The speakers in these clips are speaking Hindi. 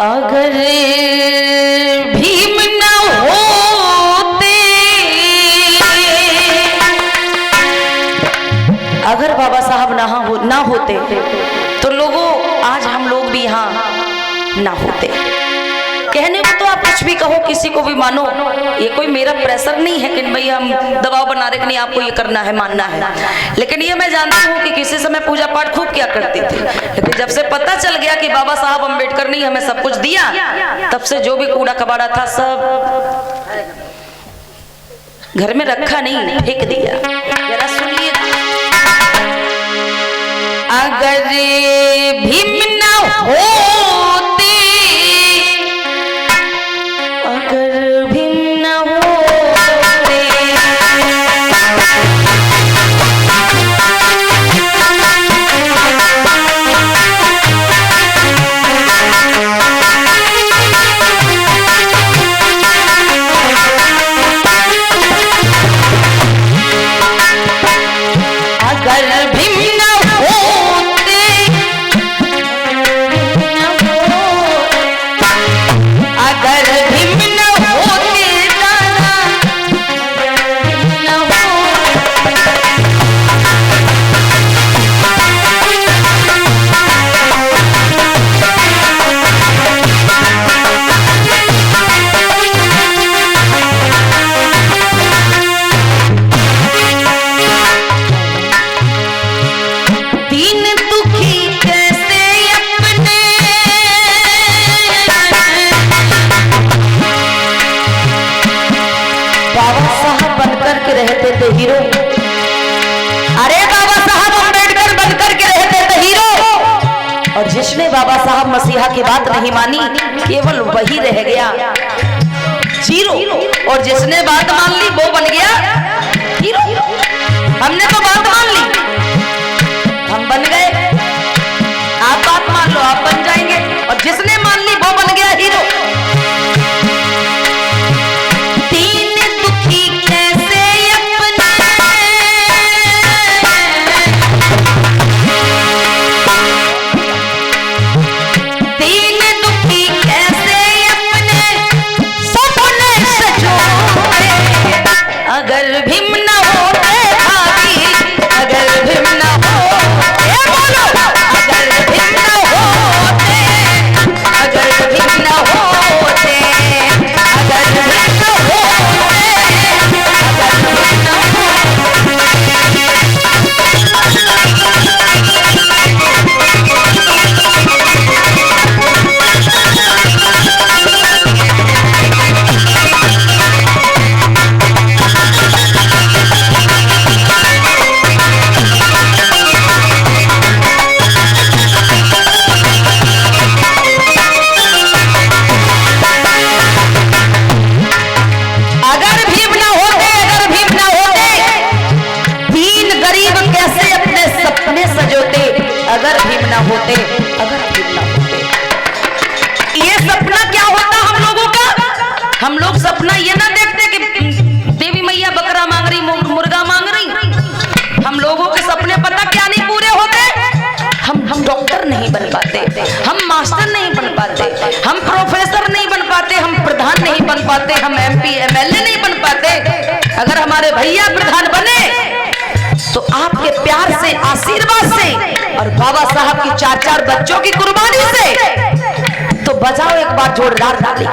अगर भीम न होते, अगर बाबा साहब ना होते तो लोगों आज हम लोग भी यहाँ ना होते। कहने को तो आप कुछ भी कहो, किसी को भी मानो, ये कोई मेरा प्रेशर नहीं है कि भाई हम दबाव बना रहे कि नहीं आपको ये करना है मानना है। लेकिन ये मैं जानती हूँ कि किसी समय पूजा पाठ खूब किया करते थे, लेकिन जब से पता चल गया कि बाबा साहब अम्बेडकर ने हमें सब कुछ दिया, तब से जो भी कूड़ा कबाड़ा था सब घर में रखा नहीं, फेंक दिया। जरा सुनिए, अगर भीम न होते, अगर भीम न होते, अगर भीम न होते, अगर भीम न होते दादा, न दीन दुखी कैसे अपने, बाबा साहब बनकर के रहते थे हीरो। अरे बाबा साहब अम्बेडकर बनकर के रहते थे हीरो, और जिसने बाबा साहब मसीहा की बात नहीं मानी, केवल वही रह गया जीरो, और जिसने बात मान ली वो बन गया हीरो। हमने तो बात मान ली, हम बन गए। आप बात मान लो, आप बन जाएंगे, और जिसने मान ली वो बन गया हीरो। दीन दुखी कैसे अपने, दीन दुखी कैसे अपने सपने सजोए, अगर भीम न होते भाभी, अगर भीम न होते, बोलो, अगर भीम न होते, अगर भीम न होते, अगर भीम न होते, अगर भीम न अगर भीम न होते, अगर भीम न होते, दीन गरीब कैसे अपने सपने सजोते, अगर भीम न होते, अगर भीम न होते। ये सपना क्या होता हम लोगों का? हम लोग सपना ये ना देखते कि देवी मैया बकरा मांग रही, मुर्गा मांग रही। हम लोगों के सपने पता क्या नहीं पूरे होते? हम डॉक्टर नहीं बन पाते, हम मास्टर नहीं बन पाते, हम प्रोफेसर नहीं बन पाते, हम प्रधान नहीं बन पाते, हम MP MLA नहीं बन पाते। अगर हमारे भैया प्रधान बने तो आपके प्यार से, आशीर्वाद से, और बाबा साहब की 4-4 बच्चों की कुर्बानी से। तो बजाओ एक बार जोरदार ताली।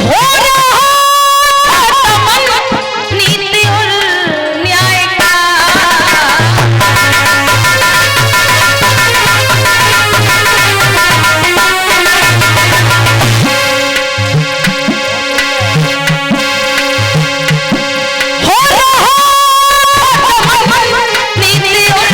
हो रहा तमन नीति और न्याय का, हो रहा तमन नीति और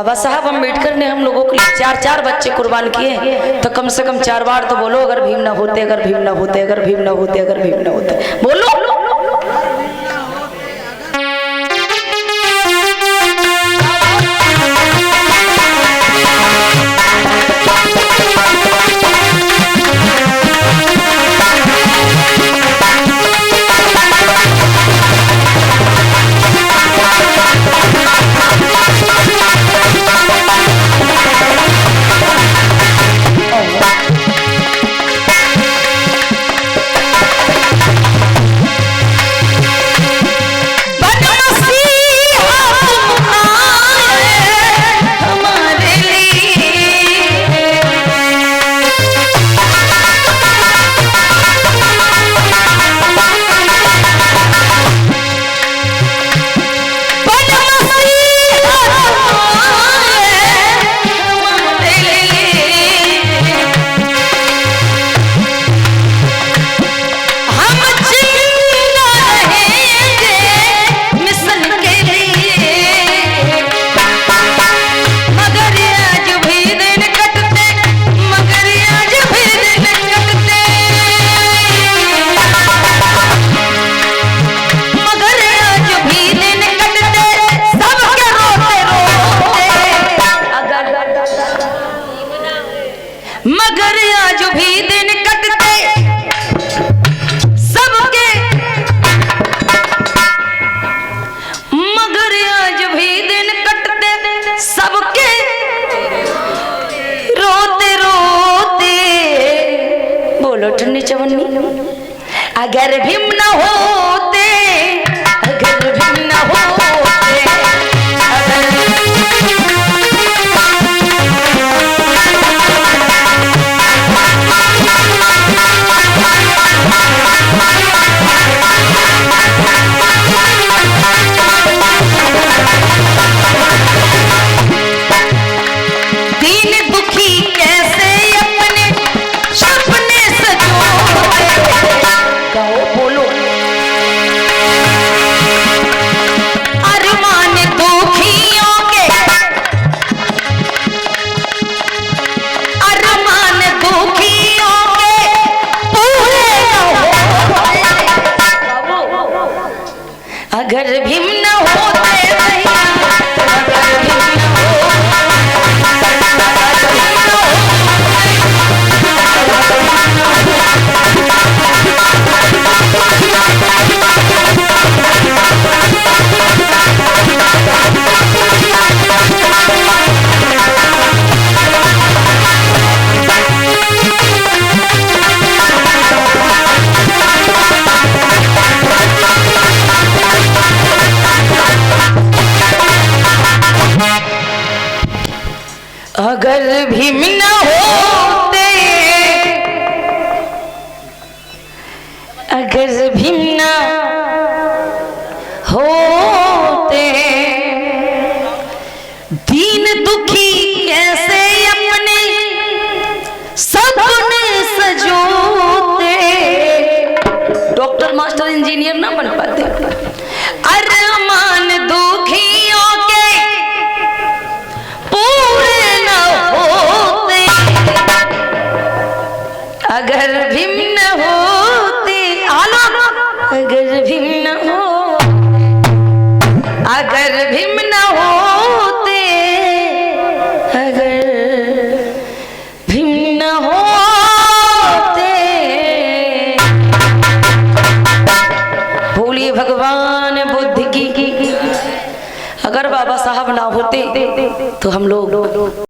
बाबा साहब अम्बेडकर ने हम लोगों के लिए 4-4 बच्चे कुर्बान किए, तो कम से कम 4 बार तो बोलो अगर भीम ना होते, अगर भीम ना होते, अगर भीम ना होते, अगर भीम ना होते, बोलो। मगर आज भी दिन कटते सबके, मगर आज भी दिन कटते सबके रोते रोते। बोलो ठन्नी चवन्नी, अगर भीम न होते, अगर भीम न होते, अगर भीम न होते भैया, अगर भीम न अगर भीम न होते, अगर भीम न होते, दीन दुखी कैसे अपने सपने सजोते। डॉक्टर मास्टर इंजीनियर ना बन पाते, अरमान दुखियों के अगर भीम न होते, अगर भीम न हो, अगर भीम न होते, अगर भीम न होते। बोलिए भगवान बुद्ध की। अगर बाबा साहब ना होते तो हम लोग